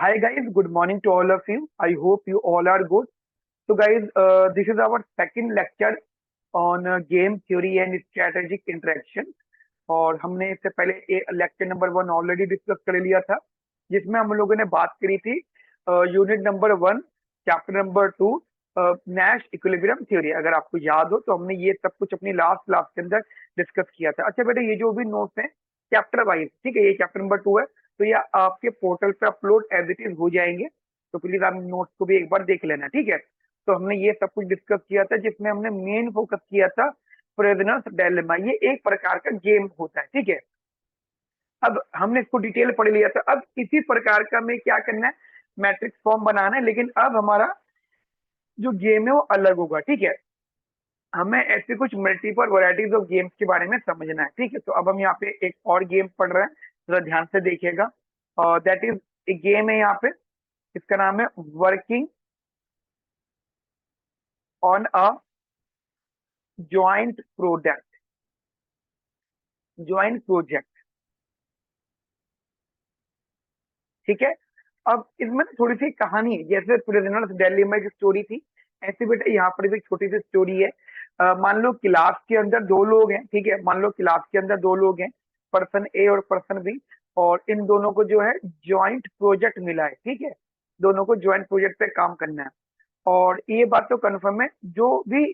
Hi guys, good morning to all of you. I hope you all are good. So guys, this is our second lecture on game theory and strategic interaction. और हमने इससे पहले lecture number 1 already discuss कर लिया था, जिसमें हम लोगों ने बात करी थी unit number 1 chapter number 2 Nash equilibrium theory. अगर आपको याद हो तो हमने ये सब कुछ अपनी लास्ट क्लास के अंदर डिस्कस किया था। अच्छा बेटा, ये जो भी नोट्स हैं चैप्टर वाइज, ठीक है, ये चैप्टर नंबर 2 है, तो ये आपके पोर्टल पे अपलोड एज इट इज हो जाएंगे। तो प्लीज आप नोट्स को भी एक बार देख लेना, ठीक है। तो हमने ये सब कुछ डिस्कस किया था, जिसमें हमने मेन फोकस किया था प्रिजनर्स डायलेमा। ये एक प्रकार का गेम होता है, ठीक है। अब हमने इसको डिटेल पढ़ लिया था। अब इसी प्रकार का हमें क्या करना है, मैट्रिक्स फॉर्म बनाना है, लेकिन अब हमारा जो गेम है वो अलग होगा, ठीक है। हमें ऐसे कुछ मल्टीपल वैरायटीज ऑफ गेम्स के बारे में समझना है, ठीक है। तो अब हम यहाँ पे एक और गेम पढ़ रहे हैं, जरा ध्यान से देखिएगा। और दैट इज एक गेम है यहाँ पे, इसका नाम है working on a joint product, joint project, ठीक है। अब इसमें ना थोड़ी सी कहानी है, जैसे प्रिजनर्स दिल्ली में एक स्टोरी थी, ऐसे बेटा यहाँ पर भी एक छोटी सी स्टोरी है। मान लो क्लास के अंदर दो लोग हैं, ठीक है। मान लो क्लास के अंदर दो लोग हैं, पर्सन ए और पर्सन बी, और इन दोनों को जो है ज्वाइंट प्रोजेक्ट मिला है, ठीक है। दोनों को ज्वाइंट प्रोजेक्ट पे काम करना है, और ये बात तो कन्फर्म है, जो भी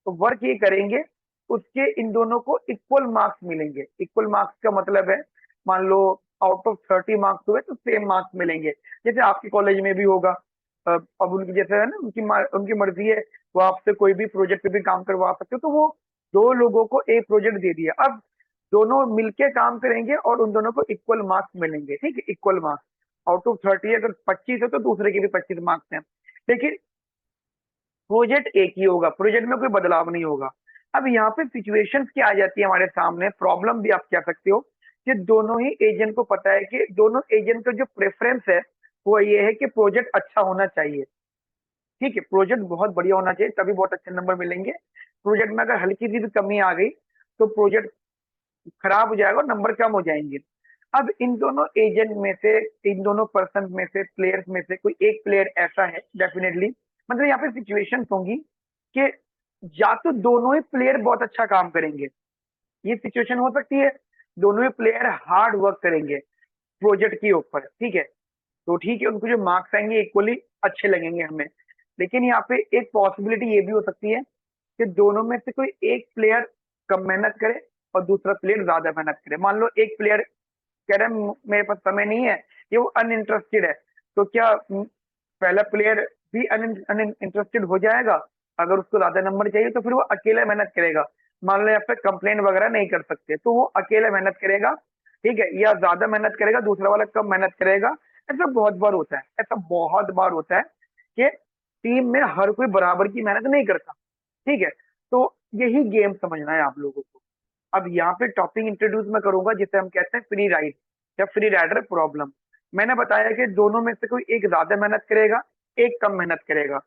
वर्क ये करेंगे उसके इन दोनों को इक्वल मार्क्स मिलेंगे। इक्वल मार्क्स का मतलब है, मान लो आउट ऑफ 30 मार्क्स हुए तो सेम मार्क्स मिलेंगे, जैसे आपके कॉलेज में भी होगा। अब उनकी जैसे है ना, उनकी मर्जी है, वो आपसे कोई भी प्रोजेक्ट पे भी काम करवा सकते हो। तो वो दो लोगों को एक प्रोजेक्ट दे दिया, अब दोनों मिलके काम करेंगे और उन दोनों को इक्वल मार्क्स मिलेंगे, ठीक है। इक्वल मार्क्स आउट ऑफ 30, अगर 25 है तो दूसरे के भी 25 मार्क्स हैं, लेकिन प्रोजेक्ट एक ही होगा, प्रोजेक्ट में कोई बदलाव नहीं होगा। अब यहाँ पे सिचुएशंस क्या आ जाती है हमारे सामने, प्रॉब्लम भी आप कह सकते हो, कि दोनों ही एजेंट को पता है कि दोनों एजेंट का जो प्रेफरेंस है वो ये है कि प्रोजेक्ट अच्छा होना चाहिए, ठीक है। प्रोजेक्ट बहुत बढ़िया होना चाहिए, तभी बहुत अच्छे नंबर मिलेंगे। प्रोजेक्ट में अगर हल्की सी भी कमी आ गई तो प्रोजेक्ट खराब हो जाएगा और नंबर कम हो जाएंगे। अब इन दोनों एजेंट में से, इन दोनों पर्सन में से, प्लेयर्स में से कोई एक प्लेयर ऐसा है डेफिनेटली, मतलब यहाँ पे सिचुएशन होंगी कि या तो दोनों ही प्लेयर बहुत अच्छा काम करेंगे, ये सिचुएशन हो सकती है। दोनों ही प्लेयर हार्ड वर्क करेंगे प्रोजेक्ट के ऊपर, ठीक है, तो ठीक है, उनको जो मार्क्स आएंगे इक्वली अच्छे लगेंगे हमें। लेकिन यहाँ पे एक पॉसिबिलिटी ये भी हो सकती है कि दोनों में से कोई एक प्लेयर कम मेहनत करे और दूसरा प्लेयर ज्यादा मेहनत करे। मान लो एक प्लेयर कह रहा है मेरे पास समय नहीं है, ये वो अनइंटरेस्टेड है, तो क्या पहला प्लेयर भी अनइंटरेस्टेड हो जाएगा? अगर उसको ज्यादा नंबर चाहिए तो फिर वो अकेला मेहनत करेगा। मान लो यहाँ पे कंप्लेन वगैरह नहीं कर सकते, तो वो अकेला मेहनत करेगा, ठीक है, या ज्यादा मेहनत करेगा, दूसरा वाला कम मेहनत करेगा। ऐसा बहुत बार होता है, ऐसा बहुत बार होता है कि टीम में हर कोई बराबर की मेहनत नहीं करता, ठीक है। तो यही गेम समझना है आप लोगों को। अब यहाँ पे टॉपिक इंट्रोड्यूस मैं करूंगा जिसे हम कहते हैं फ्री राइड या फ्री राइडर प्रॉब्लम। मैंने बताया कि दोनों में से कोई एक ज्यादा मेहनत करेगा, एक कम मेहनत करेगा।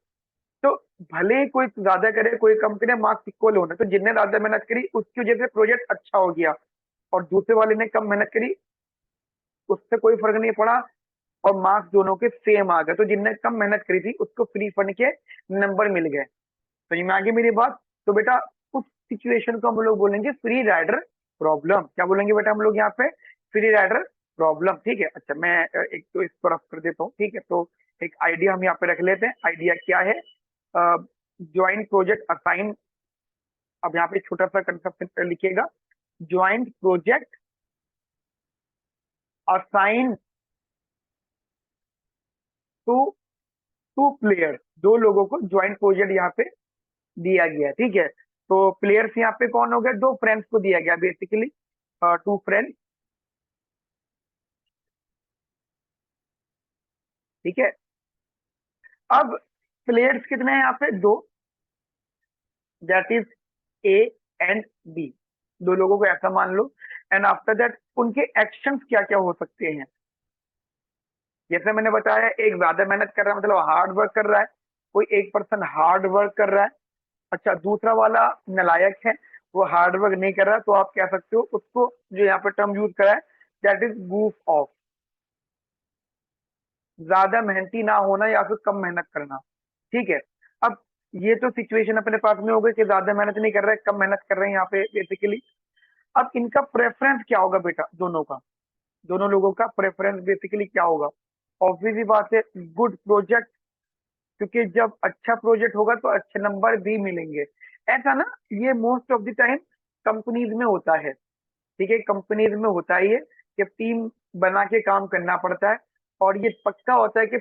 तो भले ही कोई ज्यादा करे कोई कम करे, मार्क्स इक्वल होना, तो जिसने ज्यादा मेहनत करी उसकी वजह से प्रोजेक्ट अच्छा हो गया, और दूसरे वाले ने कम मेहनत करी, उससे कोई फर्क नहीं पड़ा, और मार्क्स दोनों के सेम आ गए। तो जिसने कम मेहनत करी थी उसको फ्री फंड के नंबर मिल गए। तो ये में आगे मेरी बात। तो बेटा उस सिचुएशन को हम लोग बोलेंगे फ्री राइडर प्रॉब्लम। क्या बोलेंगे बेटा हम लोग यहाँ पे? फ्री राइडर प्रॉब्लम, ठीक है। अच्छा, मैं एक तो इसको रफ कर देता हूँ, ठीक है। तो एक आइडिया हम यहाँ पे रख लेते हैं। आइडिया क्या है? Joint project assign. अब यहाँ पे छोटा सा कंसेप्ट लिखिएगा, joint project assign to two player. दो लोगों को ज्वाइंट प्रोजेक्ट यहाँ पे दिया गया, ठीक है। तो प्लेयर्स यहाँ पे कौन हो गए? दो फ्रेंड्स को दिया गया बेसिकली, टू फ्रेंड्स, ठीक है। अब प्लेयर्स कितने हैं यहाँ पे? दो, that is A and B. दो लोगों को ऐसा मान लो, एंड आफ्टर दैट उनके एक्शंस क्या क्या हो सकते हैं। जैसे मैंने बताया, एक ज्यादा मेहनत कर रहा है, मतलब हार्ड वर्क कर रहा है, कोई एक पर्सन हार्ड वर्क कर रहा है। अच्छा, दूसरा वाला नलायक है, वो हार्ड वर्क नहीं कर रहा, तो आप कह सकते हो उसको, जो यहाँ पे टर्म यूज करा है, दैट इज गूफ ऑफ, ज्यादा मेहनती ना होना या फिर कम मेहनत करना। ठीक है। अब ये तो सिचुएशन अपने पास में हो गई कि ज्यादा मेहनत नहीं कर रहे, कम मेहनत कर रहे हैं यहाँ पे बेसिकली। अब इनका प्रेफरेंस क्या होगा बेटा, दोनों का, दोनों लोगों का प्रेफरेंस बेसिकली क्या होगा? ऑब्वियसली बात है, गुड प्रोजेक्ट, क्योंकि जब अच्छा प्रोजेक्ट होगा तो अच्छे नंबर भी मिलेंगे। ऐसा ना, ये most of the time companies में होता है। ठीक है, कंपनीज में होता ही है कि टीम बना के काम करना पड़ता है, और ये पक्का होता है कि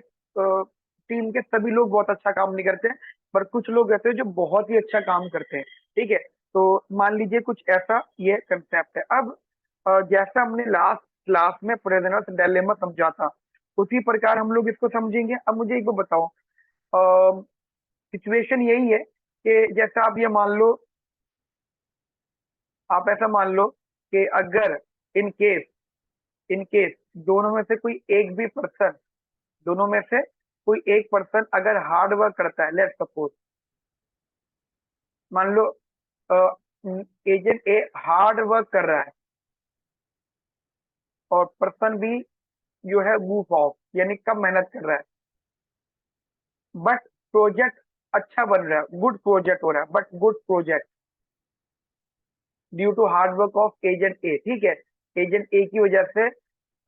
टीम के सभी लोग बहुत अच्छा काम नहीं करते हैं, पर कुछ लोग रहते हैं जो बहुत ही अच्छा काम करते हैं। ठीक है, तो मान लीजिए कुछ ऐसा ये कंसेप्ट है। अब जैसा हमने लास्ट क्लास में प्रेजेंस डायलेमा समझा था, उसी प्रकार हम लोग इसको समझेंगे। अब मुझे एक बात बताओ, सिचुएशन यही है कि जैसा आप ये मान लो, आप ऐसा मान लो कि अगर इन केस दोनों में से कोई एक भी पर्सन, दोनों में से कोई एक पर्सन अगर हार्ड वर्क करता है, लेट्स सपोज, मान लो एजेंट ए हार्ड वर्क कर रहा है और पर्सन बी जो है goof ऑफ, यानी कम मेहनत कर रहा है, बट प्रोजेक्ट अच्छा बन रहा है, गुड प्रोजेक्ट हो रहा है, but good project due to hard work of agent A. ठीक है, एजेंट ए की वजह से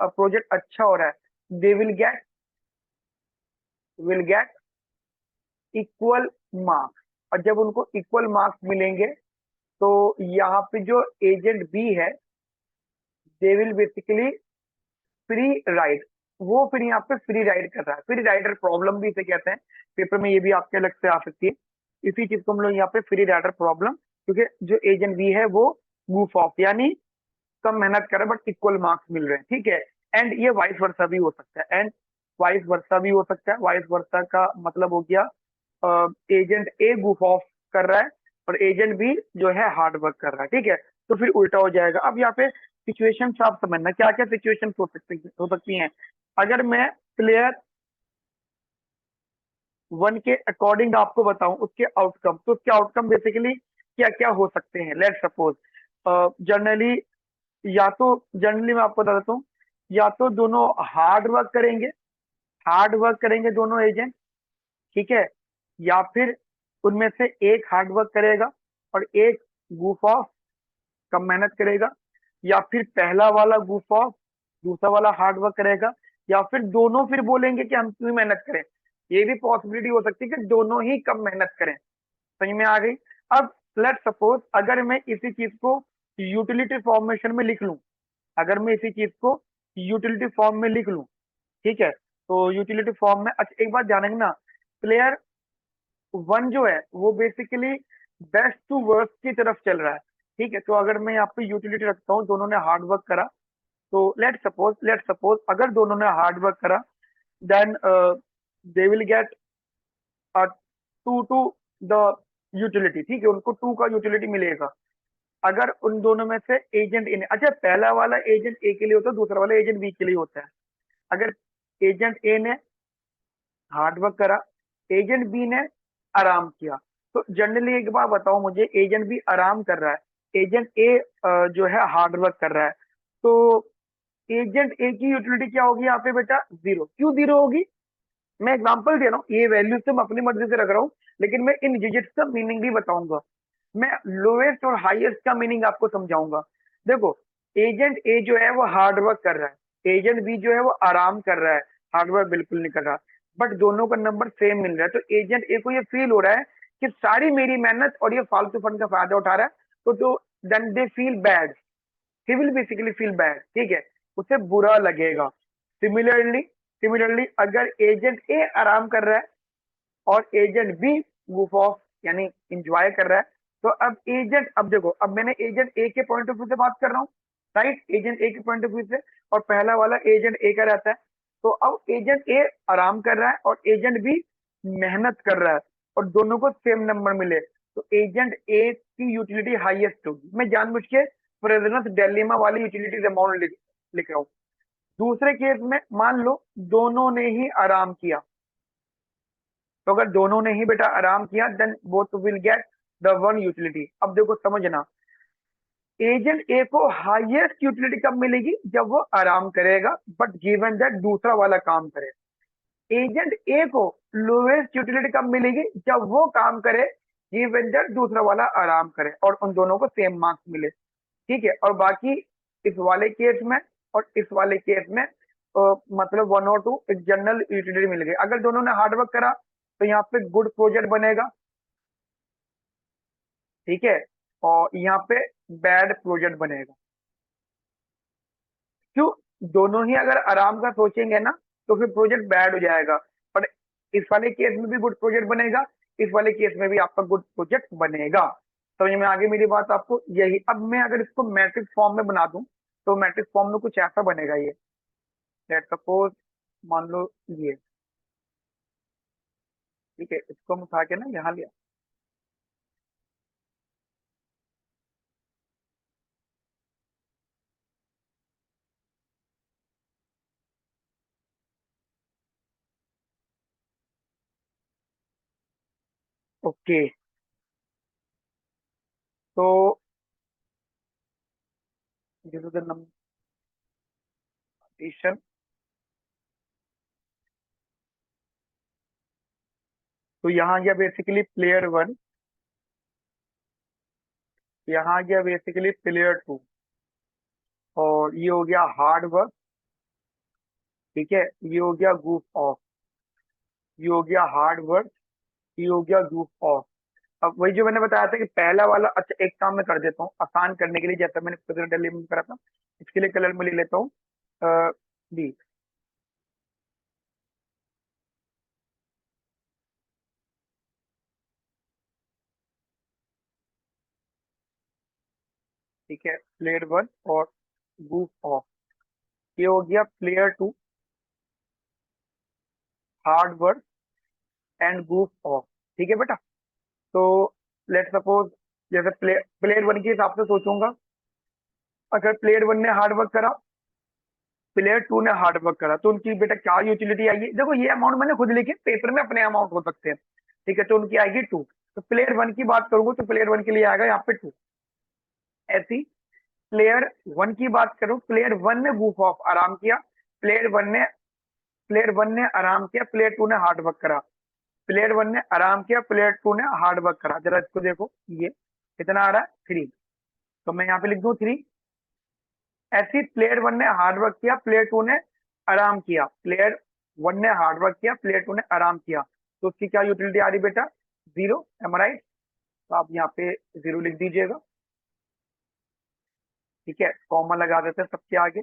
प्रोजेक्ट अच्छा हो रहा है, दे विल गेट इक्वल मार्क्स। और जब उनको इक्वल मार्क्स मिलेंगे, तो यहाँ पे जो एजेंट बी है, they will basically free ride, वो फिर यहाँ पे फ्री राइड कर रहा है। फ्री राइडर प्रॉब्लम भी इसे कहते हैं, पेपर में ये भी आपके अलग से आ सकती है। इसी चीज को हम लोग यहाँ पे फ्री राइडर प्रॉब्लम, क्योंकि जो एजेंट बी है वो goof ऑफ, यानी कम मेहनत कर रहा है बट इक्वल मार्क्स मिल रहे हैं। ठीक है, एंड ये वाइस वर्सा भी हो सकता है, एंड वाइस वर्सा भी हो सकता है। वाइस वर्सा का मतलब हो गया, एजेंट ए goof ऑफ कर रहा है और एजेंट बी जो है हार्ड वर्क कर रहा है। ठीक है, तो फिर उल्टा हो जाएगा। अब यहाँ पे सिचुएशन आप समझना, क्या क्या सिचुएशन हो सकती हैं। अगर मैं प्लेयर वन के अकॉर्डिंग आपको बताऊं उसके आउटकम, तो उसके आउटकम बेसिकली क्या क्या हो सकते हैं। लेट सपोज, जनरली, या तो जनरली मैं आपको बता देता हूँ, या तो दोनों हार्ड वर्क करेंगे, हार्ड वर्क करेंगे दोनों एजेंट। ठीक है, या फिर उनमें से एक हार्ड वर्क करेगा और एक goof ऑफ, कम मेहनत करेगा, या फिर पहला वाला goof ऑफ, दूसरा वाला हार्ड वर्क करेगा, या फिर दोनों फिर बोलेंगे कि हम क्यों मेहनत करें। ये भी पॉसिबिलिटी हो सकती है कि दोनों ही कम मेहनत करें। समझ में आ गई? अब लेट सपोज, अगर मैं इसी चीज को यूटिलिटी फॉर्मेशन में लिख लूं, अगर मैं इसी चीज को यूटिलिटी फॉर्म में लिख लूं, ठीक है, तो यूटिलिटी फॉर्म में, अच्छा एक बात जानेंगे ना, प्लेयर वन जो है वो बेसिकली बेस्ट टू वर्स्ट की तरफ चल रहा है। ठीक है, तो अगर मैं यहाँ पे यूटिलिटी रखता हूँ, दोनों ने हार्ड वर्क करा, तो लेट सपोज अगर दोनों ने हार्ड वर्क करा, then they will get two two the utility. ठीक है, उनको टू का यूटिलिटी मिलेगा अगर उन दोनों में से एजेंट ए ने, अच्छा पहला वाला एजेंट ए के लिए होता है, दूसरा वाला एजेंट बी के लिए होता है। अगर एजेंट ए ने हार्ड वर्क करा, एजेंट बी ने आराम किया, तो जनरली एक बात बताओ मुझे, एजेंट बी आराम कर रहा है, एजेंट ए जो है हार्ड वर्क कर रहा है, तो एजेंट ए की यूटिलिटी क्या होगी यहाँ पे बेटा? जीरो। क्यों जीरो होगी? मैं एग्जांपल दे रहा हूँ, ये वैल्यूज तो मैं अपनी मर्जी से रख रहा हूँ, लेकिन मैं इन डिजिट्स का मीनिंग भी बताऊंगा। मैं लोएस्ट और हाईएस्ट का मीनिंग आपको समझाऊंगा। देखो, एजेंट ए जो है वो हार्ड वर्क कर रहा है, एजेंट बी जो है वो आराम कर रहा है, हार्ड वर्क बिल्कुल नहीं कर रहा, बट दोनों का नंबर सेम मिल रहा है। तो एजेंट ए को ये फील हो रहा है कि सारी मेरी मेहनत और ये फालतू फंड का फायदा उठा रहा है, तो then they feel bad, he will basically feel bad. ठीक है, उसे बुरा लगेगा। सिमिलरली अगर एजेंट ए आराम कर रहा है और एजेंट बी goof ऑफ, यानी इंजॉय कर रहा है, तो अब देखो, अब मैंने एजेंट ए के पॉइंट ऑफ व्यू से बात कर रहा हूँ, राइट, एजेंट ए के पॉइंट ऑफ व्यू से, और पहला वाला एजेंट ए का रहता है। तो अब एजेंट ए आराम कर रहा है और एजेंट बी मेहनत कर रहा है, और दोनों को सेम नंबर मिले, तो एजेंट ए की यूटिलिटी हाईएस्ट होगी। मैं जानबूझ के प्रेजेंस डिलेमा वाली यूटिलिटी अमाउंट लिख रहा हूँ। दूसरे केस में मान लो दोनों ने ही आराम किया, तो अगर दोनों ने ही बेटा आराम किया, then both will get the one utility. अब देखो समझना, एजेंट ए को हाईएस्ट यूटिलिटी कब मिलेगी? जब वो आराम करेगा, बट गिवन दैट दूसरा वाला काम करे। एजेंट ए को लोएस्ट यूटिलिटी कब मिलेगी, जब वो काम करे, ये वेंडर दूसरा वाला आराम करे और उन दोनों को सेम मार्क्स मिले। ठीक है, और बाकी इस वाले केस में और इस वाले केस में मतलब 1 और 2 एक जनरल यूटिलिटी मिल गई। अगर दोनों ने हार्डवर्क करा तो यहाँ पे गुड प्रोजेक्ट बनेगा। ठीक है, और यहाँ पे बैड प्रोजेक्ट बनेगा। क्यों, दोनों ही अगर आराम का सोचेंगे ना तो फिर प्रोजेक्ट बैड हो जाएगा। पर इस वाले केस में भी गुड प्रोजेक्ट बनेगा, इस वाले केस में भी आपका गुड प्रोजेक्ट बनेगा। समझ में आगे मेरी बात आपको? यही अब मैं अगर इसको मैट्रिक्स फॉर्म में बना दूं तो मैट्रिक्स फॉर्म में कुछ ऐसा बनेगा ये। लेट सपोज, मान लो ये, ठीक है, इसको हम उठा के ना यहाँ लिया। ओके, तो दिस इज द नंबर। तो यहाँ गया बेसिकली प्लेयर 1, यहाँ गया बेसिकली प्लेयर 2, और ये हो गया हार्ड वर्क। ठीक है, ये हो गया goof ऑफ, ये हो गया हार्ड वर्क, ये हो गया goof ऑफ। अब वही जो मैंने बताया था कि पहला वाला, अच्छा एक काम मैं कर देता हूँ आसान करने के लिए, जैसा मैंने प्रेजेंट एलिमेंट में करा था, इसके लिए कलर में ले लेता हूँ बी। ठीक है, प्लेयर 1 और goof ऑफ, ये हो गया player 2 hard work and goof of. ठीक है बेटा, तो लेट सपोज जैसे प्लेयर 1 के हिसाब से सोचूंगा, अगर प्लेयर 1 ने हार्ड वर्क करा, प्लेयर 2 ने हार्ड वर्क करा, तो उनकी बेटा क्या यूटिलिटी आएगी? देखो ये अमाउंट मैंने खुद लिखे, पेपर में अपने अमाउंट हो सकते हैं। ठीक है, तो उनकी आएगी 2। तो प्लेयर 1 की बात करूंगा तो प्लेयर 1 के लिए आएगा यहाँ पे 2। ऐसी प्लेयर 1 की बात करूं, प्लेयर 1 ने बूफ ऑफ आराम किया, प्लेयर 1 ने आराम किया, प्लेयर 2 ने हार्ड वर्क करा। प्लेयर 1 ने आराम किया, प्लेयर 2 ने हार्ड वर्क करा। जरा इसको देखो, ये कितना आ रहा है? 3। तो मैं यहाँ पे लिख दूं 3। ऐसे प्लेयर 1 ने हार्ड वर्क किया, प्लेयर 2 ने आराम किया, प्लेयर 1 ने हार्ड वर्क किया, प्लेयर 2 ने आराम किया, तो उसकी क्या यूटिलिटी आ रही बेटा? 0। Am right? तो आप यहाँ पे 0 लिख दीजिएगा। ठीक है, कॉमा लगा देते हैं सबके आगे।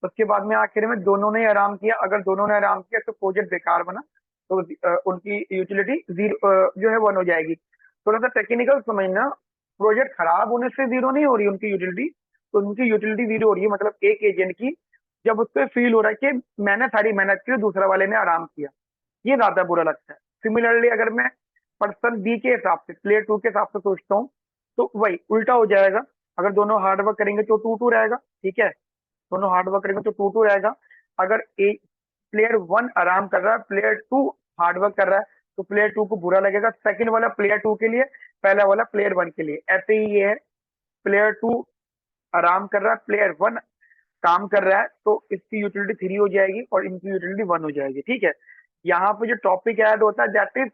उसके बाद में आखिर में दोनों ने आराम किया, अगर दोनों ने आराम किया तो प्रोजेक्ट बेकार बना, तो उनकी यूटिलिटी 0 जो है 1 हो जाएगी। थोड़ा सा टेक्निकल समझना, प्रोजेक्ट खराब होने से 0 नहीं हो रही उनकी यूटिलिटी, तो उनकी यूटिलिटी 0 हो रही है, मतलब एक एजेंट की जब उसको फील हो रहा है कि मैंने सारी मेहनत की, दूसरा वाले ने आराम किया, ये ज्यादा बुरा लगता है। सिमिलरली अगर मैं पर्सन बी के हिसाब से, प्लेयर 2 के हिसाब से सोचता हूँ, तो वही उल्टा हो जाएगा। अगर दोनों हार्डवर्क करेंगे तो 2-2 रहेगा। ठीक है, दोनों हार्डवर्क करेंगे तो 2-2 रहेगा। अगर एक प्लेयर 1 आराम कर रहा है, प्लेयर 2 हार्डवर्क कर रहा है, तो प्लेयर 2 को बुरा लगेगा, सेकंड वाला प्लेयर 2 के लिए, पहला वाला प्लेयर 1 के लिए। ऐसे ही ये है, प्लेयर 2 आराम कर रहा है, प्लेयर 1 काम कर रहा है, तो इसकी यूटिलिटी 3 हो जाएगी और इनकी यूटिलिटी 1 हो जाएगी। ठीक है, यहाँ पे जो टॉपिक ऐड होता है that is,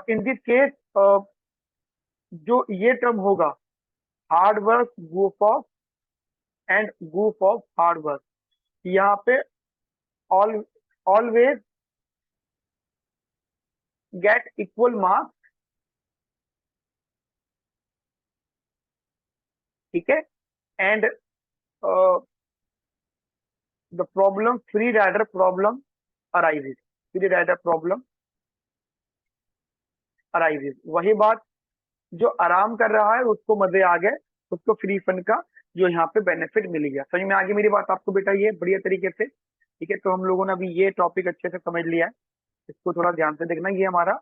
in this case जो ये टर्म होगा, hard work goof of and goof of hard work, यहाँ पे all always get equal marks. ठीक है, and the problem free rider problem arises, free rider problem arises, वही बात, जो आराम कर रहा है उसको मजे आ गए, उसको फ्री फंड का जो यहाँ पे बेनिफिट मिल गया। समझ में आ गई मेरी बात आपको बेटा? ये बढ़िया तरीके से। ठीक है, तो हम लोगों ने अभी ये टॉपिक अच्छे से समझ लिया है, इसको थोड़ा ध्यान से देखना। ये हमारा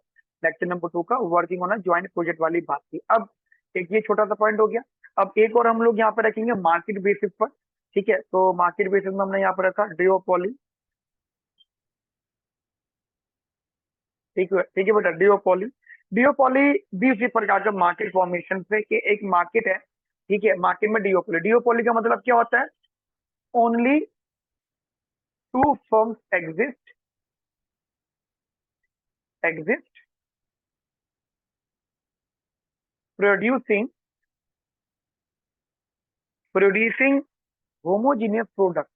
लेक्चर नंबर 2 का वर्किंग ऑन ज्वाइंट प्रोजेक्ट वाली बात थी। अब एक ये छोटा सा पॉइंट हो गया, अब एक और हम लोग यहाँ पे रखेंगे मार्केट बेसिस पर। ठीक है, तो मार्केट बेसिस में हमने यहाँ पर रखा डिओपॉली। ठीक है बेटा, डिओपॉली। डिओपॉली भी उसी प्रकार का मार्केट फॉर्मेशन से कि एक मार्केट है, ठीक है, मार्केट में डिओपॉली, डिओपॉली का मतलब क्या होता है? Only 2 firms exist exist producing homogeneous product.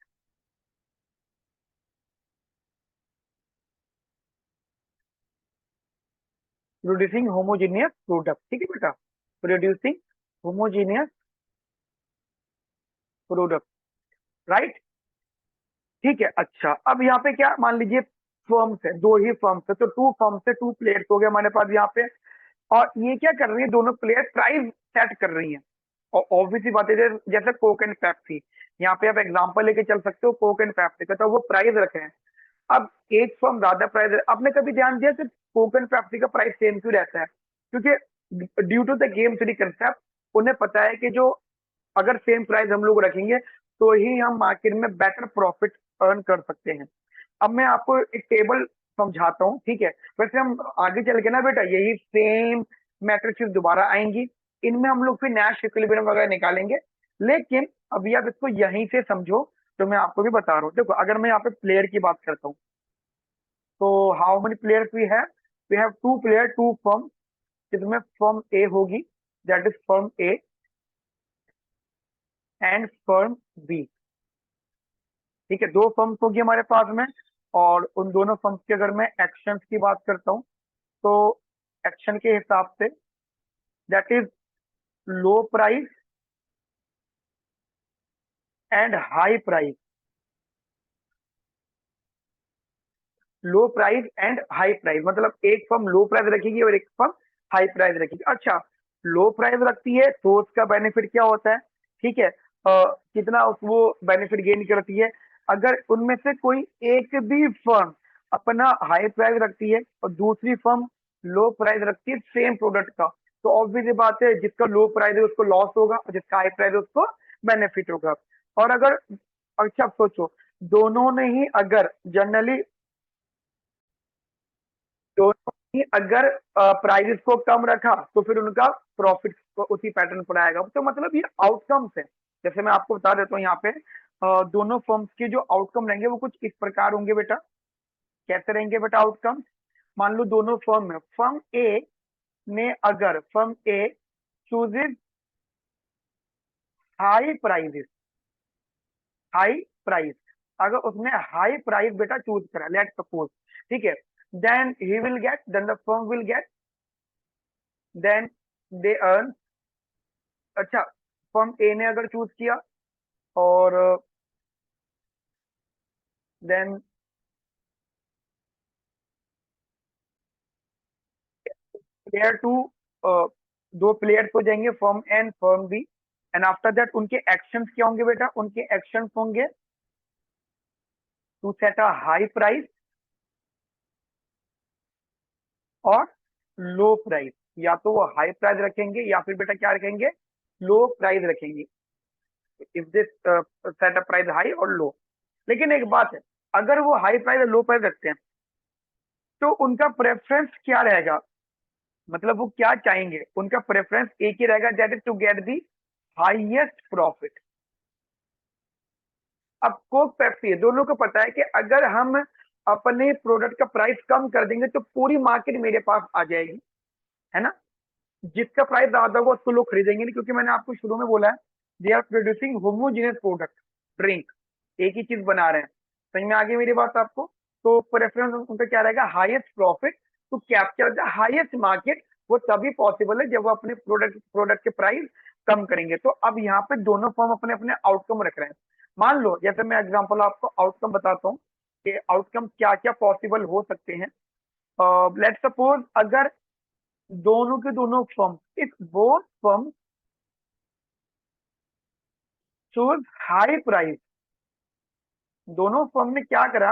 Producing homogeneous product, ठीक है बेटा, प्रोड्यूसिंग होमोजीनियस प्रोडक्ट, राइट। ठीक है, अच्छा अब यहाँ पे क्या मान लीजिए फर्म्स है, दो ही फर्म्स है, तो टू फर्म्स है, टू प्लेयर्स हो गए हमारे पास यहाँ पे। और ये क्या कर रही है, दोनों प्लेयर प्राइस सेट कर रही हैं। और ऑब्वियसली बात है, जैसे कोक एंड पेप्सी, यहाँ पे आप एग्जांपल लेके चल सकते हो कोक एंड पेप्सी का, तो वो प्राइस रखे हैं। अब एक फर्म ज्यादा प्राइस, आपने कभी ध्यान दिया सिर्फ कोक एंड पेप्सी का प्राइस सेम क्यों रहता है? क्योंकि due to the game theory concept, उन्हें पता है कि जो अगर सेम प्राइस हम लोग रखेंगे तो ही हम मार्केट में बेटर प्रॉफिट अर्न कर सकते हैं। अब मैं आपको एक टेबल समझाता हूँ, ठीक है। वैसे हम आगे चल के ना बेटा यही सेम मैट्रिक्स दोबारा आएंगी, इनमें हम लोग फिर नैश इक्विलिब्रियम वगैरह निकालेंगे, लेकिन अभी आप इसको यहीं से समझो। तो मैं आपको भी बता रहा हूँ, देखो अगर मैं यहाँ पे प्लेयर की बात करता हूँ, तो how many players we have two player, two firm, जिसमें फर्म ए होगी, that is firm A and firm B. ठीक है, दो फर्म्स होगी हमारे पास में। और उन दोनों फर्म्स की अगर मैं एक्शंस की बात करता हूँ, तो एक्शन के हिसाब say that is low price and high price, low price and high price, मतलब एक फर्म लो प्राइस रखेगी और एक फर्म हाई प्राइस रखेगी। अच्छा, लो प्राइस रखती है तो उसका बेनिफिट क्या होता है, ठीक है, कितना वो बेनिफिट गेन करती है? अगर उनमें से कोई एक भी फर्म अपना हाई प्राइस रखती है और दूसरी फर्म लो प्राइस रखती है सेम प्रोडक्ट का, तो ऑब्वियस बात है जिसका लो प्राइस है उसको लॉस होगा और जिसका हाई प्राइस है उसको बेनिफिट होगा। और अगर, अच्छा आप सोचो, दोनों ने ही अगर जनरली, दोनों ही अगर प्राइजेस को कम रखा तो फिर उनका प्रॉफिट उसी पैटर्न पर आएगा। तो मतलब ये आउटकम्स है। जैसे मैं आपको बता देता हूँ यहाँ पे दोनों फर्म्स के जो आउटकम रहेंगे वो कुछ इस प्रकार होंगे बेटा। कैसे रहेंगे बेटा आउटकम? मान लो दोनों फर्म है, फर्म ए ने अगर firm A chooses high prices, high price, अगर उसने हाई प्राइस बेटा चूज करा, लेट सपोज, ठीक है, then he will get, then the firm will get, then they earn. अच्छा, फर्म ए ने अगर चूज किया और देन प्लेयर टू, दो प्लेयर्स हो जाएंगे firm A and firm B, and after that उनके एक्शंस क्या होंगे बेटा? उनके एक्शंस होंगे to set a high price और लो प्राइस, या तो वो हाई प्राइस रखेंगे या फिर बेटा क्या रखेंगे, लो प्राइस रखेंगे। If this set a price high और लो। लेकिन एक बात है, अगर वो हाई प्राइस और लो प्राइस रखते हैं तो उनका प्रेफरेंस क्या रहेगा, मतलब वो क्या चाहेंगे? उनका प्रेफरेंस एक ही रहेगा, that is to get the highest profit. अब कोक पेप्सी, दोनों को पता है कि अगर हम अपने प्रोडक्ट का प्राइस कम कर देंगे तो पूरी मार्केट मेरे पास आ जाएगी, है ना। जिसका प्राइस ज्यादा होगा उसको लोग खरीदेंगे नहीं, क्योंकि मैंने आपको शुरू में बोला है they are producing homogeneous product, drink, एक ही चीज बना रहे हैं। समझ में आ गई मेरी बात आपको? तो प्रेफरेंस उनका क्या रहेगा, highest profit to capture the highest market. वो तभी पॉसिबल है जब वो अपने प्रोडक्ट के प्राइस कम करेंगे। तो अब यहाँ पे दोनों फर्म अपने अपने आउटकम रख रहे हैं। मान लो, जैसे मैं एग्जांपल आपको आउटकम बताता हूँ कि आउटकम क्या क्या पॉसिबल हो सकते हैं। लेट सपोज अगर दोनों के दोनों firm, if both firm choose high price, दोनों फर्म ने क्या करा,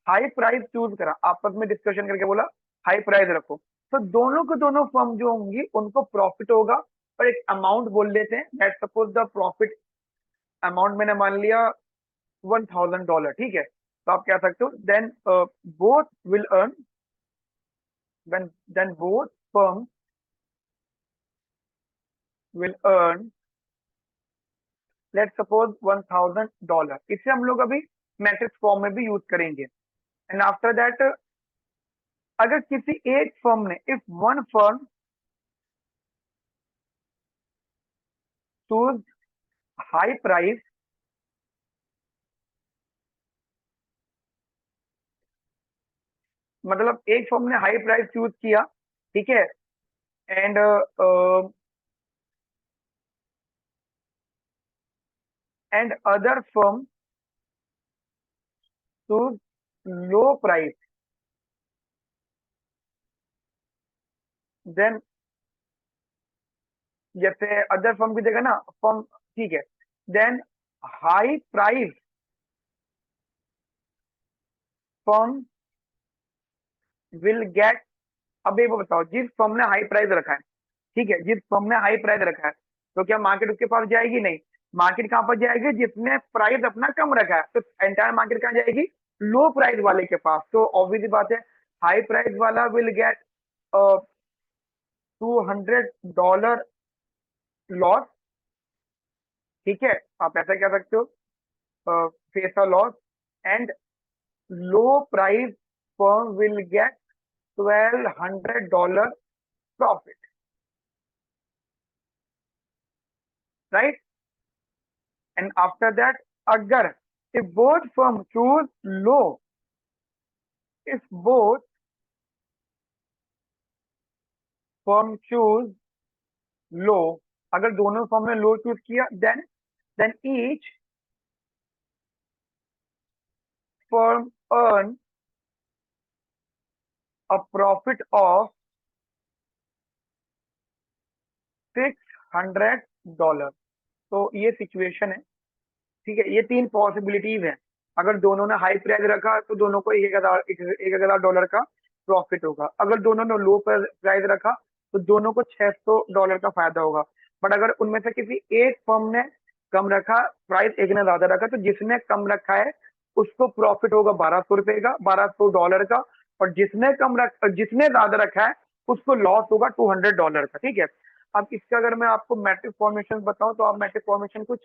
हाई प्राइस चूज करा, आपस में डिस्कशन करके बोला हाई प्राइस रखो, तो दोनों के दोनों फर्म जो होंगी उनको प्रॉफिट होगा। और एक अमाउंट बोल लेते हैं, let suppose the profit amount मैंने मान लिया $1000, ठीक है। तो आप कह सकते हो then both will earn, then both firm will earn let suppose $1000। इसे हम लोग अभी मैट्रिक्स फॉर्म में भी यूज करेंगे। एंड आफ्टर दैट अगर किसी एक फर्म ने, if one firm choose high price, मतलब एक फर्म ने हाई प्राइस चूज किया, ठीक है, and and other firm choose low price, then जैसे अदर फर्म की जगह ना फर्म, ठीक है, then high price firm will get. अब एक बात बताओ, जिस फर्म ने हाई प्राइस रखा है, ठीक है, जिस फर्म ने हाई प्राइस रखा है, तो क्या मार्केट उसके पास जाएगी? नहीं। मार्केट कहां पर जाएगी? जिसने प्राइस अपना कम रखा है, तो एंटायर मार्केट कहां जाएगी? लो प्राइस वाले के पास। तो ऑब्वियसली बात है, हाई प्राइस वाला विल गेट $200 लॉस, ठीक है, आप ऐसा कह सकते हो, face a loss, and low price firm will get $1,200 profit, right? And after that, अगर if both firm choose low, if both firm choose low, अगर दोनों फर्म ने लो चूज किया, then each firm earn a profit of $600। तो ये situation है, ठीक है, ये तीन पॉसिबिलिटीज है। अगर दोनों ने हाई प्राइस रखा तो दोनों को 1,000 का प्रॉफिट होगा। अगर दोनों ने लो प्राइस रखा तो दोनों को $600 का फायदा होगा। बट अगर उनमें से किसी एक फर्म ने कम रखा, प्राइस एक ने ज्यादा रखा, तो जिसने कम रखा है उसको प्रॉफिट होगा $1,200 का, $1,200 का। और जिसने ज्यादा रखा है उसको लॉस होगा $200 का, ठीक है। अब इसका अगर मैं आपको मैट्रिक फॉर्मेशन बताऊं, तो आप मैट्रिक फॉर्मेशन कुछ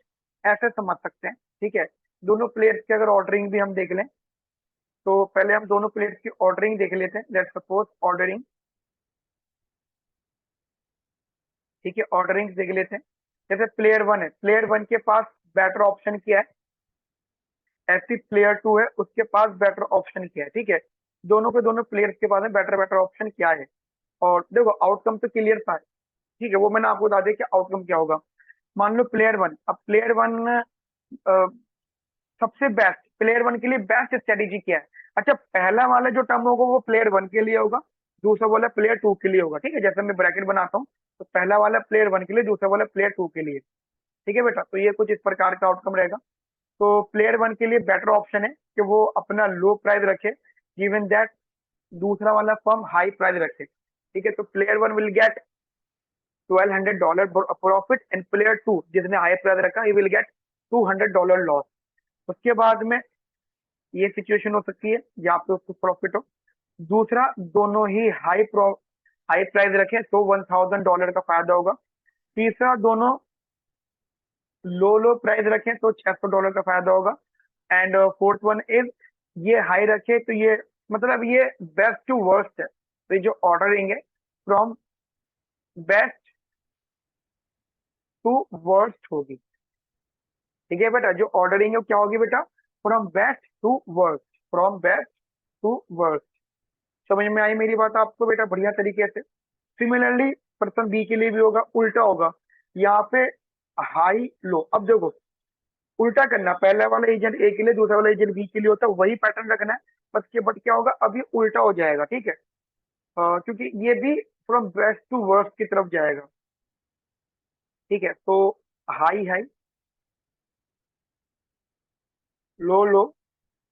ऐसे समझ सकते हैं, ठीक है। दोनों प्लेयर्स की अगर ऑर्डरिंग भी हम देख लें, तो पहले हम दोनों प्लेयर्स की ऑर्डरिंग देख लेते हैं। लेट्स सपोज ऑर्डरिंग, ठीक है, ऑर्डरिंग देख लेते हैं। जैसे प्लेयर वन है, प्लेयर वन के पास बैटर ऑप्शन क्या है, ऐसी प्लेयर टू है उसके पास बैटर ऑप्शन क्या है, ठीक है। दोनों के दोनों प्लेयर्स के पास में बैटर बैटर ऑप्शन क्या है। और देखो आउटकम तो क्लियर था, ठीक है, वो मैंने आपको बता दिया कि आउटकम क्या होगा। मान लो प्लेयर वन, अब प्लेयर वन सबसे बेस्ट, प्लेयर वन के लिए बेस्ट स्ट्रेटेजी क्या है? अच्छा, पहला वाला जो टर्म होगा वो प्लेयर वन के लिए होगा, दूसरा वाला प्लेयर टू के लिए होगा, ठीक है। जैसे मैं ब्रैकेट बनाता हूँ, तो पहला वाला प्लेयर वन के लिए, दूसरा वाला प्लेयर टू के लिए, ठीक है बेटा। तो ये कुछ इस प्रकार का आउटकम रहेगा। तो प्लेयर वन के लिए बेटर ऑप्शन है कि वो अपना लो प्राइस रखे, गिवन दैट दूसरा वाला फर्म हाई प्राइस रखे, ठीक है। तो player one will get $1,200 profit, and player two जिसने हाई प्राइस रखा ही विल गेट $200 लॉस। उसके बाद में ये सिचुएशन हो सकती है जहाँ पे उसको प्रॉफिट हो। दूसरा, दोनों ही हाई प्राइस रखें तो $1,000 का फायदा होगा। तीसरा, दोनों लो लो प्राइस रखें तो $600 का फायदा होगा। एंड फोर्थ वन इज, ये हाई रखे तो ये, मतलब ये बेस्ट टू वर्स्ट है, तो ये जो ऑर्डरिंग है फ्रॉम बेस्ट टू वर्स्ट होगी, ठीक है बेटा। जो ऑर्डरिंग है वो क्या होगी बेटा? From best to worst, from best to worst. समझ में आई मेरी बात आपको बेटा? बढ़िया तरीके से। सिमिलरली पर्सन बी के लिए भी होगा, उल्टा होगा यहाँ पे, हाई लो। अब देखो, उल्टा करना, पहले वाला एजेंट ए के लिए, दूसरा वाला एजेंट बी के लिए होता है, वही पैटर्न रखना है। बट क्या होगा, अभी उल्टा हो जाएगा, ठीक है। क्योंकि ये भी फ्रॉम बेस्ट टू वर्स्ट की तरफ जाएगा, ठीक है। तो high high, low low,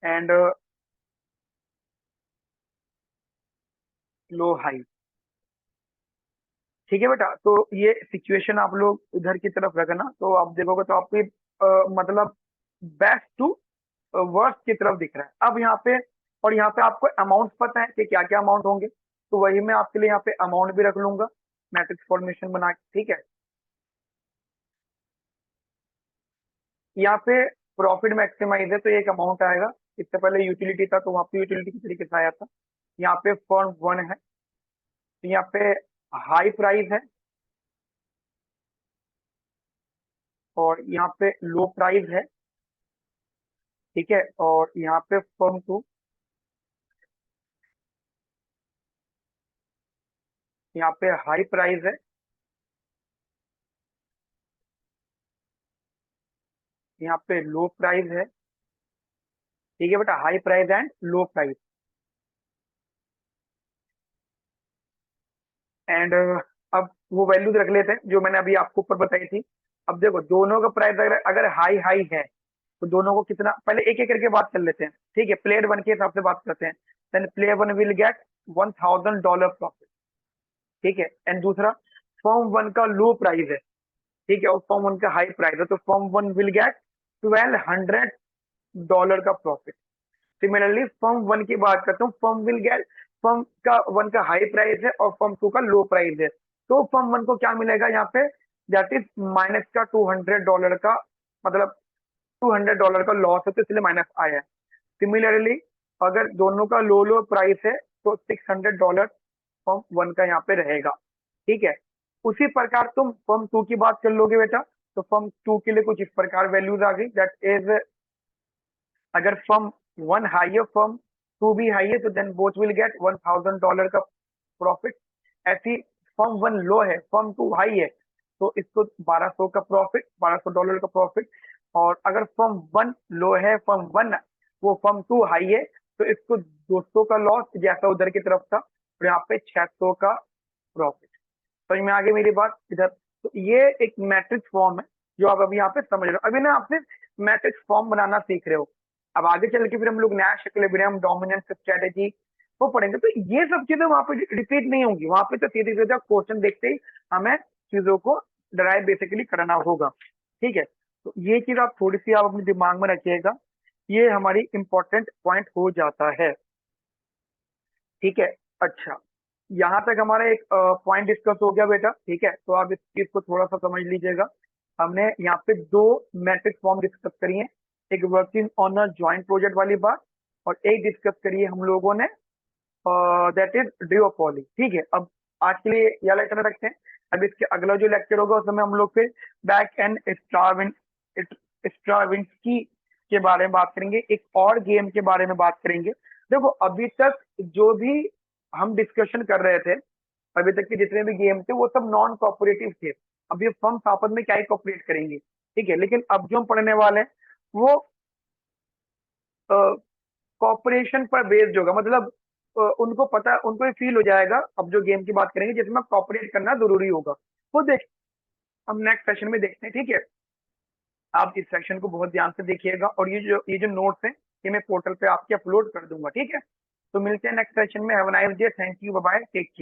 and low high, ठीक है बेटा। तो ये सिचुएशन आप लोग इधर की तरफ रखना, तो आप देखोगे तो आपको मतलब बेस्ट टू वर्स्ट की तरफ दिख रहा है। अब यहाँ पे, और यहाँ पे आपको अमाउंट पता है कि क्या क्या अमाउंट होंगे, तो वही मैं आपके लिए यहाँ पे अमाउंट भी रख लूंगा मैट्रिक्स फॉर्मेशन बना के, ठीक है। यहाँ पे प्रॉफिट मैक्सिमाइज है तो एक अमाउंट आएगा, इससे पहले यूटिलिटी था तो वहाँ पे यूटिलिटी की तरीके से आया था। यहाँ पे फर्म 1 है, तो यहाँ पे हाई प्राइस है, और यहाँ पे लो प्राइस है, ठीक है। और यहाँ पे फर्म 2, यहाँ पे हाई प्राइस है, यहाँ पे लो प्राइस है, ठीक है बेटा, high price and low price. And अब वो वैल्यूज रख लेते हैं जो मैंने अभी आपको ऊपर बताई थी। अब देखो दोनों का प्राइस अगर अगर हाई हाई है, तो दोनों को कितना, पहले एक एक करके बात कर लेते हैं, ठीक है। प्लेयर 1 के हिसाब से बात करते हैं। Then player 1 will get $1000 profit, ठीक है। एंड दूसरा, फर्म 1 का लो प्राइस है, ठीक है, और फर्म 1 का हाई प्राइस है, तो फर्म 1 विल गेट $1200 का प्रॉफिट। सिमिलरली फर्म 1 की बात करता हूँ, फर्म विल गेट, फर्म का 1 का हाई प्राइस है और फर्म 2 का लो प्राइस है, तो फर्म 1 को क्या मिलेगा यहाँ पे, दैट इज माइनस का $200 का, मतलब $200 का लॉस है, तो इसलिए माइनस आया है। सिमिलरली अगर दोनों का लो लो प्राइस है, तो $600 फर्म 1 का यहाँ पे रहेगा, ठीक है। उसी प्रकार तुम फर्म 2 की बात कर लोगे बेटा, तो फर्म 2 के लिए कुछ इस प्रकार वैल्यूज आ गई, दैट इज, अगर फर्म 1 हाई है, फर्म 2 भी हाई है, तो देन बोथ विल गेट $1000 का प्रॉफिट। ऐसी फर्म 1 लो है, फर्म 2 हाई है, तो इसको 1200 का प्रॉफिट, $1200 का प्रॉफिट। और अगर फर्म 1 लो है, फर्म 1 वो फर्म 2 हाई है, तो इसको 200 का लॉस जैसा उधर की तरफ था, और यहाँ पे 600 का प्रॉफिट। समझ में आ गई मेरी बात इधर। तो ये एक मैट्रिक्स फॉर्म है जो आप अभी यहाँ पे समझ रहे हो। अभी ना आपने मैट्रिक्स फॉर्म बनाना सीख रहे हो, अब आगे चल के फिर हम लोग नैश इक्विलिब्रियम, डोमिनेंस स्ट्रेटेजी वो पढ़ेंगे, तो ये सब चीजें वहां पे रिपीट नहीं होंगी। वहां पे तो सीधे सीधे क्वेश्चन देखते ही हमें चीजों को डराइव बेसिकली करना होगा, ठीक है। तो ये चीज आप थोड़ी सी आप अपने दिमाग में रखिएगा, ये हमारी इंपॉर्टेंट पॉइंट हो जाता है, ठीक है। अच्छा, यहाँ तक हमारा एक पॉइंट डिस्कस हो गया बेटा, ठीक है। तो आप इस चीज को थोड़ा सा समझ लीजिएगा। हमने यहाँ पे दो मैट्रिक्स फॉर्म डिस्कस करी है, एक working on a joint project वाली बात, और एक डिस्कस करी है हम लोगों ने, दैट इज डिओपॉली, ठीक है। अब आज के लिए यह लेक्चर रखते हैं। अब इसके अगला जो लेक्चर होगा उसमें हम लोग फिर बैक एंड स्ट्राविंस्की के बारे में बात करेंगे, एक और गेम के बारे में बात करेंगे। देखो अभी तक जो भी हम डिस्कशन कर रहे थे, अभी तक के जितने भी गेम थे वो सब नॉन कोऑपरेटिव थे। अब ये फर्म आपस में क्या ही कोऑपरेट करेंगे, ठीक है। लेकिन अब जो हम पढ़ने वाले हैं वो कॉपरेशन पर बेस्ड होगा, मतलब उनको पता, उनको ये फील हो जाएगा अब जो गेम की बात करेंगे जिसमें कॉपरेट करना जरूरी होगा, वो देख हम नेक्स्ट सेशन में देखते हैं, ठीक है। आप इस सेक्शन को बहुत ध्यान से देखिएगा, और ये जो नोट्स हैं ये मैं पोर्टल पे आपके अपलोड कर दूंगा, ठीक है। तो मिलते हैं नेक्स्ट सेशन में। Have a nice day, thank you, bye bye, take care.